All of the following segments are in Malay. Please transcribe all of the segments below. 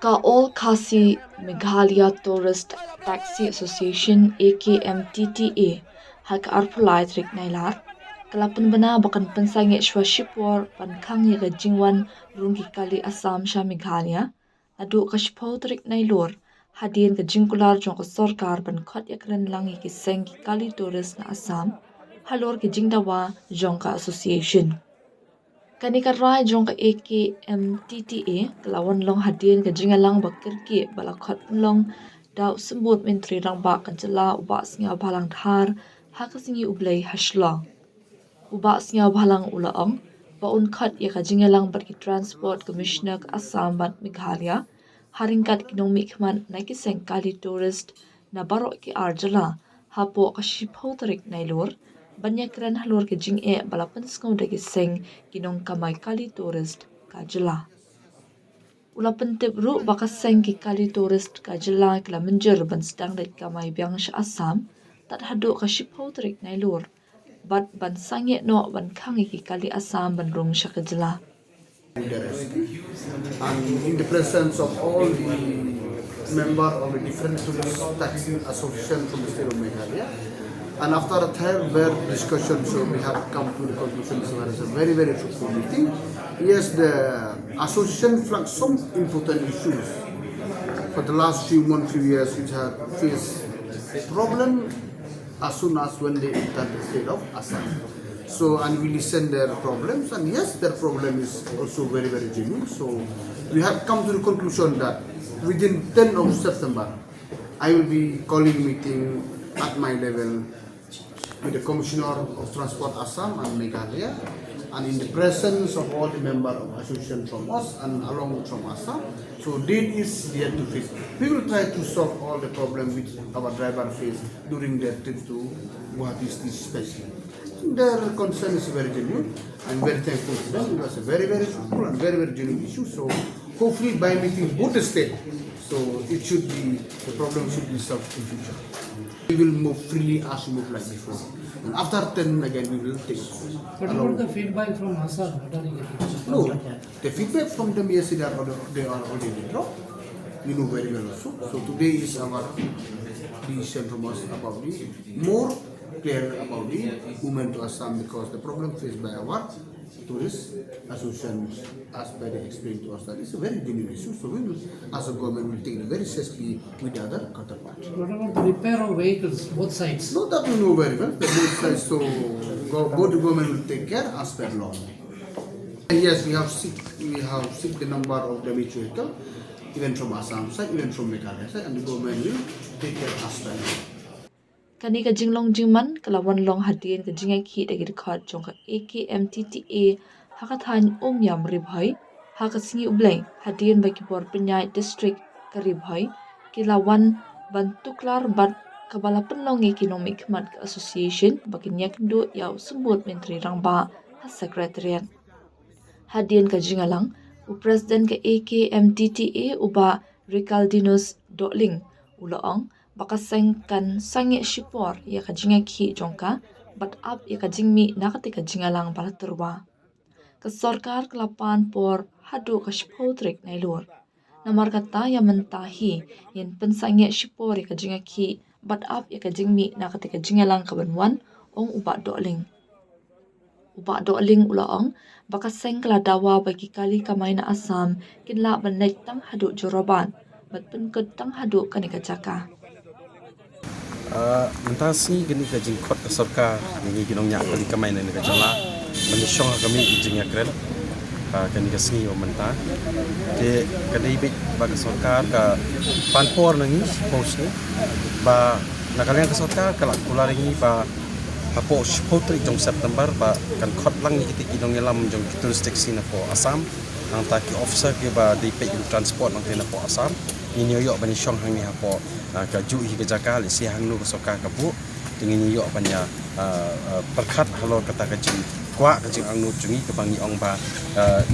Ka All Khasi Meghalaya Tourist Taxi Association AKMTTA hak arpulai trik nailar kalapan bana bakan pensange shwashipor pankang yaga jingwan rungi kali Assam sha Meghalaya adu kashpau trik nailor hadien ka jingkular jong ka sorkar ban khot yakran langi ki seng ki kali tourist na Assam halor ki jingdawa jong ka association Kanika rai jong ka AKMTTA kelawan long hadien ka jingalang bakirki balakot long daw sembut menteri rang ba kanjala uba singa balang dhar hakasingi ublay hashla uba singa balang ulaong baun khat ya ka jingalang barki transport commissioner ka Assam ban Meghalaya haringkat kinong mikman na kiseng kali tourist na baro ki arjala hapo ka shiphotarik nailor banyakran halor ke jing balapan skau dagi seng kinong kamay kali tourist kajala. Ulapan tibru baka seng ki kali tourist kajala kila menjer ban sedang dagi kamay biang sa Assam tat hado ka shiphotarik nailor bat ban sangi no ban kangi ki kali Assam ban rong sa kajala. And in the presence of all the members of the different tourist taxi association from the state of Meghalaya. And after a third discussion, so we have come to the conclusion this was a very, very fruitful meeting. Yes, the association flagged some important issues for the last few months, few years, which have faced problem as soon as when they entered the state of Assam. So, and we listen their problems, and yes, their problem is also very, very genuine. So, we have come to the conclusion that within 10th of September, I will be calling meeting at my level with the Commissioner of Transport Assam and Meghalaya, and in the presence of all the members of association from us and along from Assam. So date is yet to fix. We will try to solve all the problems which our driver face during their trip to Guwahati especially. Their concern is very genuine. I'm very thankful to them. It was a very, very fruitful and very, very genuine issue. So hopefully by meeting both the states, so it should be, the problem should be solved in future. We will move freely as we move like before. And after 10 again we will take. What about the feedback from Assam? What are you getting? No, the feedback from them yes, they are already dropped. We know very well also. So today is our decision from us about the more clear about the movement to Assam because the problem faced by our tourist associations, as by they explained to us, that it's a very genuine issue. So we will, as a government, will take it very seriously with the other counterparts. What about the repair of vehicles, both sides? No, that we know very well. The both sides, so both the government will take care as per law. And yes, we have seek the number of damaged vehicle, even from Assam side, even from Meghalaya side, and the government will take care as per law. Kani ka jinglong jingman kalawan long hadien ka jingay ki dagi dekat jong ka AKMTTA hakathan yam ribhay hakasingi ublay hadien bagi bor penyai district ka ribhay kilawan bantuklar bat kabalapan long economic mat ka association bagi nyakdo yaw sembut menteri rangba ha secretariat hadien ka jingalang u president ka AKMTTA uba Ricaldinus Dotling ulaong baka kan sange shipor ya ka jinga ki jongka but up ya ka jingmi nakati ka jingalang balaturwa ka sarkar kelapan por hadu ka shipotrik nailor namar kata ya mentahi yen pensange shipor ya ka jinga ki but up ya ka jingmi nakati ka jingalang ka banwan ong uba doling ulaong baka kala dawa bagi kali kamay na Assam kinla banay tang hadu joroban bat penkut tang hadu kanika jaka mentasi gini ka jingkot ka sarkar ni ginong nya kali kamay na ka jala menyong kami jing yakren kani ka singi o menta ke kadibit ba ka sarkar ka panpor nangi post ni ba nakalian ka sarkar kala kularingi ba apo shpotri jong September ba kan khot lang ni kiti ginong ngelam jong touristic scene po Assam ang taki officer ke ba di pe transport nang tena po Assam ni nyoyo ba ni syong hang ni hapo ka ju hi ka jaka le si hang nu ka soka ka bu dengan nyoyo ba nya perkhat halo kata ka jing kwa ka jing ang nu jungi ka bangi ong ba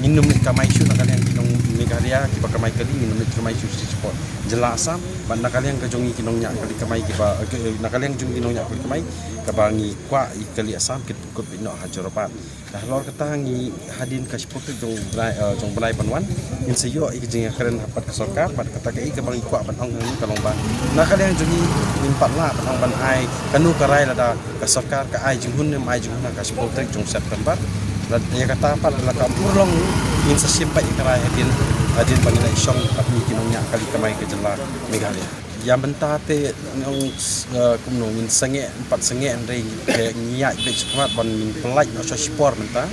minum kamai syu nakalian ginong Meghalaya ki ba kamai kali minum kamai syu si sport jela Assam ba nakalian ka jongi kinong nya kali kamai ki ba nakalian jung kinong nya kali kamai ka bangi kwa i kali Assam ki ikut bina hajurapat dah lor kata ngi hadin ka seputu jong benai panwan in seyo ik jing keren hapat ka sorkar pat kata ke ik bang ikwa ban ong ngi kalong ban na ka yang jungi min patla ban ong ban ai kanu karai lada ka sorkar ka ai jing hun ai jing hun ka seputu jong September dan ya kata pat la ka purlong in sa simpai karai hadin panginai song apni kinongnya kali kamai ke jela Meghalaya yang bentate nong kumno min sange 4 sange andai ke ngiak be cepat ban min pelaj no sport menta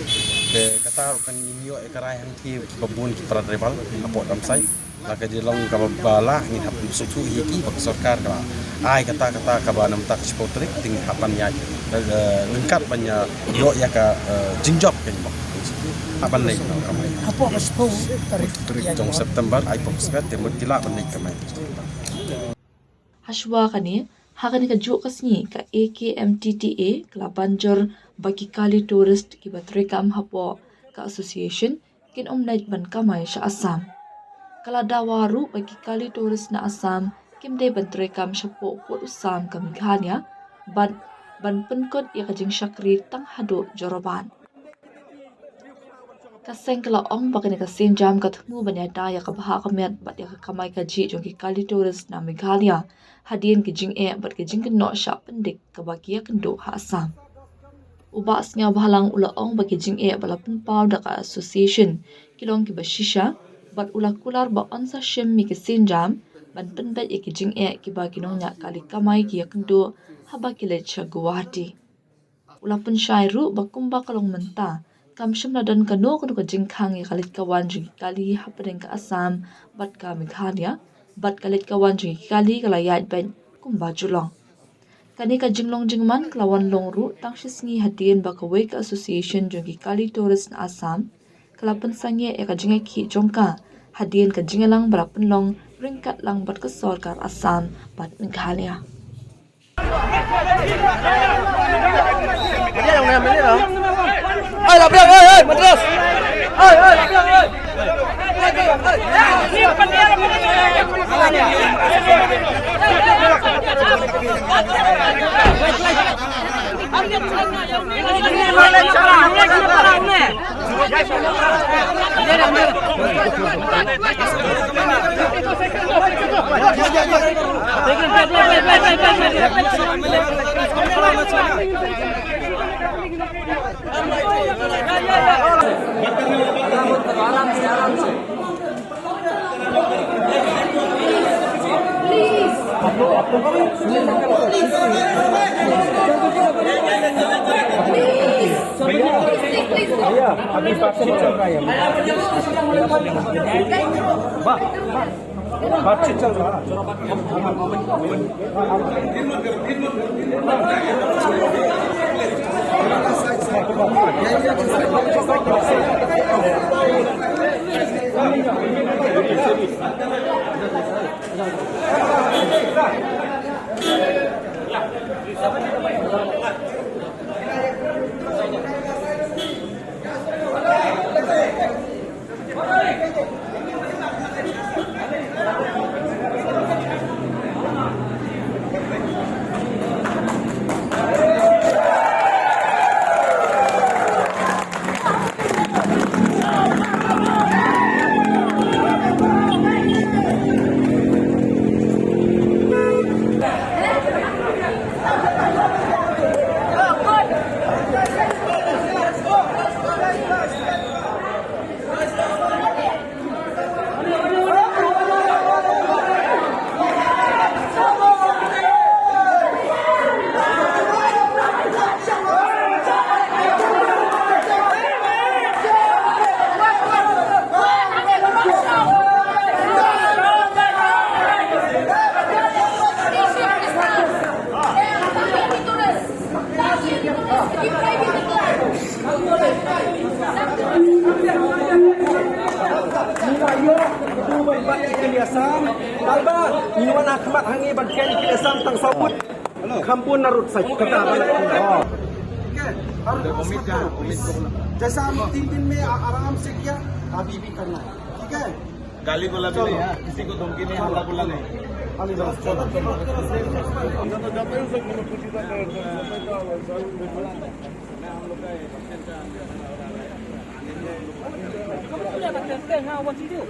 ke kata kan ninyo e karai hang ti babun ki para rival apo dam sai la ka di long ka bala ngi hap sutu hiki bak sarkar ka ai kata ka ba nam tak sport trik ting hapan ya lengkap banyak yo ya ka jingjob kan bak apan lai kamai Apo ka sport trik jong September ai pok skat temut tila ban lai kamai Hashwa kani hakani ka juk kasni ka AKMTTA kala banjor bagi kali tourist ki batrekam hapo ka association kin night ban kamai sha Assam kala dawaru bagi kali tourist na Assam kim de batrekam shapo pot Assam ka Meghalaya ban penkot ya kajing syakri tang hado joroban kaseng kala ong bakani ka senjam ka thmu banyada ya ka baha kamet bat ya ka kamai ka ji jong ki kali tourist na Meghalaya hadin ki jing bat ki jing no sha pendik ka bakia kendo ha Assam uba asnya bahalang ula ong bagi jing bala penpau da ka association kilong ki bashisha bat ula kular ba onsa shem mi ki senjam ban penbet ki jing ki ba kinong nya kali kamai ki kendo haba ki le cha Guwahati ula pun shairu ba kumba kalong menta kam shimla dan kano ka jing khang ya kalit kawan jing kali hapadeng ka Assam bat ka Meghalaya bat kalit kawan jing kali kalayat ban kumba julong kani ka jinglong jingman klawan longru tangshis ngi hadien ba kawai ka association jong ki kali tourist na Assam kalapan sangye ka jinga ki jongka hadien ka jingalang barapan long ringkat lang bat ka sarkar Assam bat Meghalaya Dia yang ngambil ni lah. Ai lah biang, ai madras. Ai lah biang, ai. Ni pendiam अभी बातचीत चल रहा है बातचीत चल रहा Kampun narut saya kata जैसा हम 3 दिन में आराम से किया अभी भी करना है ठीक है गाली गोला भी नहीं है किसी को धमकी नहीं हल्ला गुल्ला नहीं Kamu boleh pakai stand, what you do?